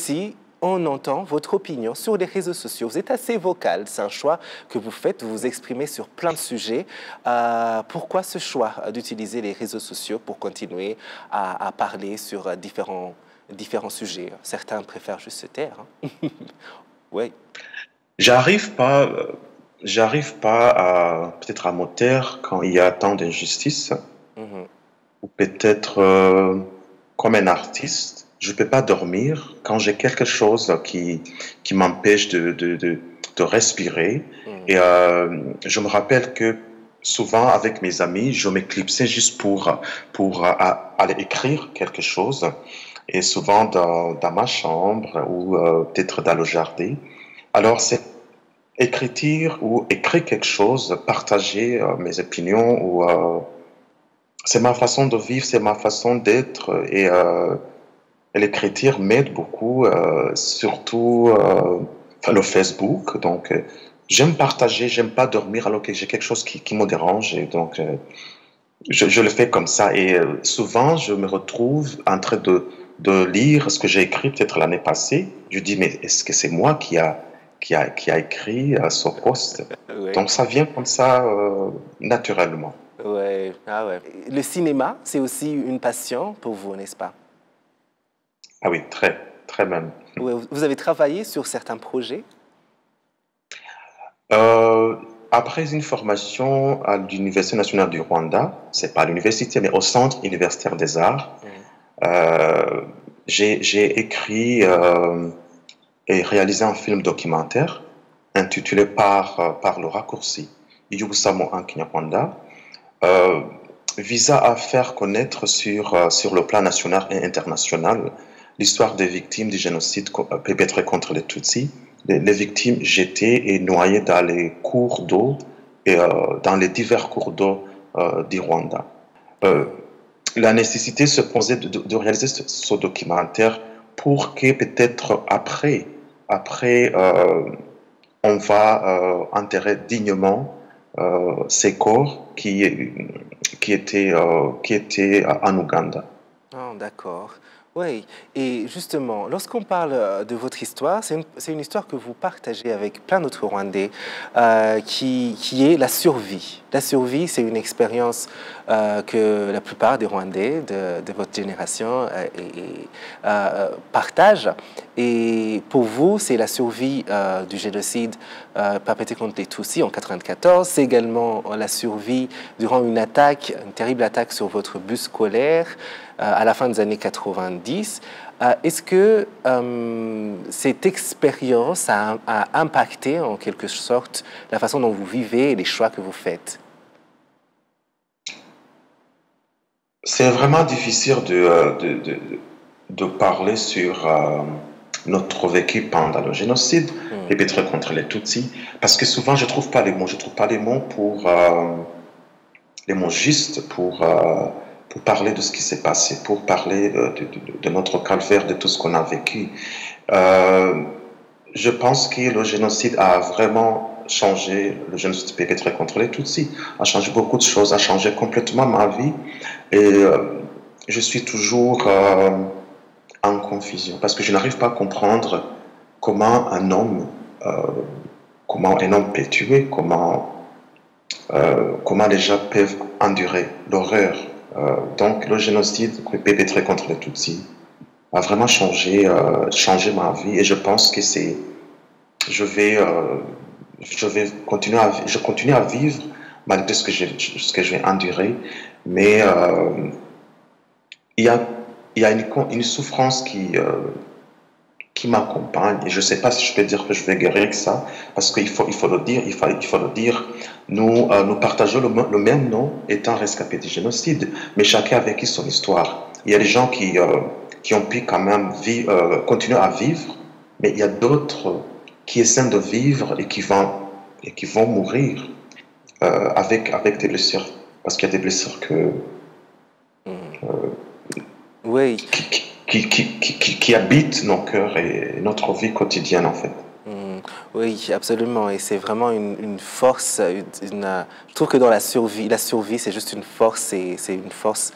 aussi, on entend votre opinion sur les réseaux sociaux. Vous êtes assez vocal, c'est un choix que vous faites, vous vous exprimez sur plein de sujets. Pourquoi ce choix d'utiliser les réseaux sociaux pour continuer à parler sur différents sujets? Certains préfèrent juste se taire, hein. Oui. J'arrive pas, j'arrive pas à peut-être à me taire quand il y a tant d'injustice, Mhm. ou peut-être comme un artiste, je peux pas dormir quand j'ai quelque chose qui m'empêche de respirer. Mhm. Et je me rappelle que souvent avec mes amis, je m'éclipsais juste pour aller écrire quelque chose. Et souvent dans ma chambre ou peut-être dans le jardin. Alors, c'est écrire ou écrire quelque chose, partager mes opinions ou c'est ma façon de vivre, c'est ma façon d'être et l'écriture m'aide beaucoup, surtout enfin, le Facebook. Donc, j'aime partager, j'aime pas dormir alors que j'ai quelque chose qui me dérange et donc je le fais comme ça et souvent je me retrouve en train de lire ce que j'ai écrit peut-être l'année passée. Je dis mais est-ce que c'est moi qui a écrit ce post? Oui. Donc ça vient comme ça naturellement. Ouais. Ah ouais. Le cinéma, c'est aussi une passion pour vous, n'est-ce pas? Ah oui, très, très même. Ouais, vous avez travaillé sur certains projets? Euh, Après une formation à l'Université nationale du Rwanda, c'est pas à l'université, mais au Centre universitaire des arts, Mhm. euh, j'ai écrit et réalisé un film documentaire intitulé Par le raccourci, Yugusamo en Kinyarwanda, euh, visa à faire connaître sur le plan national et international l'histoire des victimes du génocide perpétré contre les Tutsis, les victimes jetées et noyées dans les cours d'eau et dans les divers cours d'eau du Rwanda. Euh, Ah, la nécessité se posait de réaliser ce documentaire pour que peut-être après on va enterrer dignement ces corps qui étaient en Ouganda. ah, d'accord. Oui, et justement, lorsqu'on parle de votre histoire, c'est une histoire que vous partagez avec plein d'autres Rwandais, qui est la survie. La survie, c'est une expérience que la plupart des Rwandais de votre génération partagent. Et pour vous, c'est la survie du génocide perpétré contre les Tutsis en 1994. C'est également la survie durant une terrible attaque sur votre bus scolaire à la fin des années 90. Est-ce que cette expérience a impacté en quelque sorte la façon dont vous vivez et les choix que vous faites? C'est vraiment difficile de parler sur notre vécu pendant le génocide Hmm. perpétré contre les Tutsis, parce que souvent je trouve pas les mots, je trouve pas les mots pour les mots justes pour parler de ce qui s'est passé, pour parler de notre calvaire, de tout ce qu'on a vécu. Euh, je pense que le génocide a vraiment changé, le génocide perpétré contre les Tutsis a changé beaucoup de choses, a changé complètement ma vie et je suis toujours en confusion parce que je n'arrive pas à comprendre comment euh, comment un homme peut tuer, comment les gens peuvent endurer l'horreur. Donc le génocide perpétré contre les Tutsis a vraiment changé ma vie et je pense que je vais, euh, je continue à vivre malgré ce que j'ai enduré, mais il y a, il y a une souffrance qui m'accompagne et je ne sais pas si je peux dire que je vais guérir avec ça parce il faut le dire, il faut le dire. Nous partageons le même nom étant rescapés du génocide, mais chacun a vécu son histoire. Il y a des gens qui ont pu quand même continuer à vivre, mais il y a d'autres qui essaient de vivre et qui vont mourir avec des blessures. Parce qu'il y a des blessures Hmm. Oui. qui habitent nos cœurs et notre vie quotidienne en fait. Hmm. Oui, absolument. Et c'est vraiment une force. Je trouve que dans la survie, c'est juste une force. C'est une force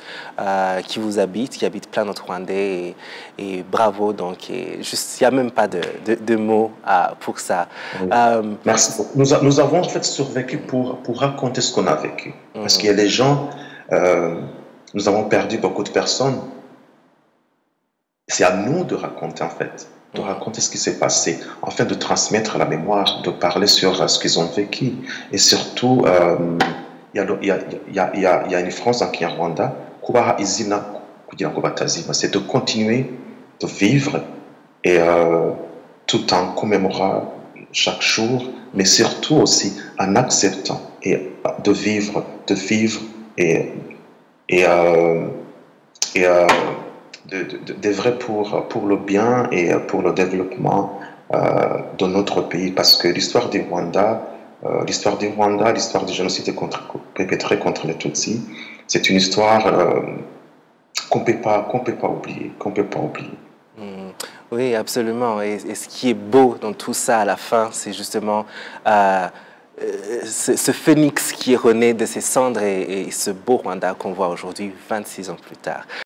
qui vous habite, qui habite plein d'autres Rwandais. Et bravo. Donc, il n'y a même pas de mots pour ça. Oui. Merci beaucoup. Nous avons en fait survécu pour raconter ce qu'on a vécu. Parce qu'il y a des gens, nous avons perdu beaucoup de personnes. C'est à nous de raconter en fait, de raconter ce qui s'est passé, afin de transmettre la mémoire, de parler sur ce qu'ils ont vécu. Et surtout, il y a une phrase en Kinyarwanda, kubaha izina kugira ngo batazima, c'est de continuer de vivre et tout en commémorant chaque jour, mais surtout aussi en acceptant et de vivre et, et, euh, et d'œuvrer pour le bien et pour le développement de notre pays, parce que l'histoire du Rwanda, l'histoire du génocide perpétré contre les Tutsis, c'est une histoire qu'on peut pas oublier, qu'on peut pas oublier. Oui, absolument. Et ce qui est beau dans tout ça à la fin, c'est justement ce phénix qui est rené de ses cendres et ce beau Rwanda qu'on voit aujourd'hui, 26 ans plus tard.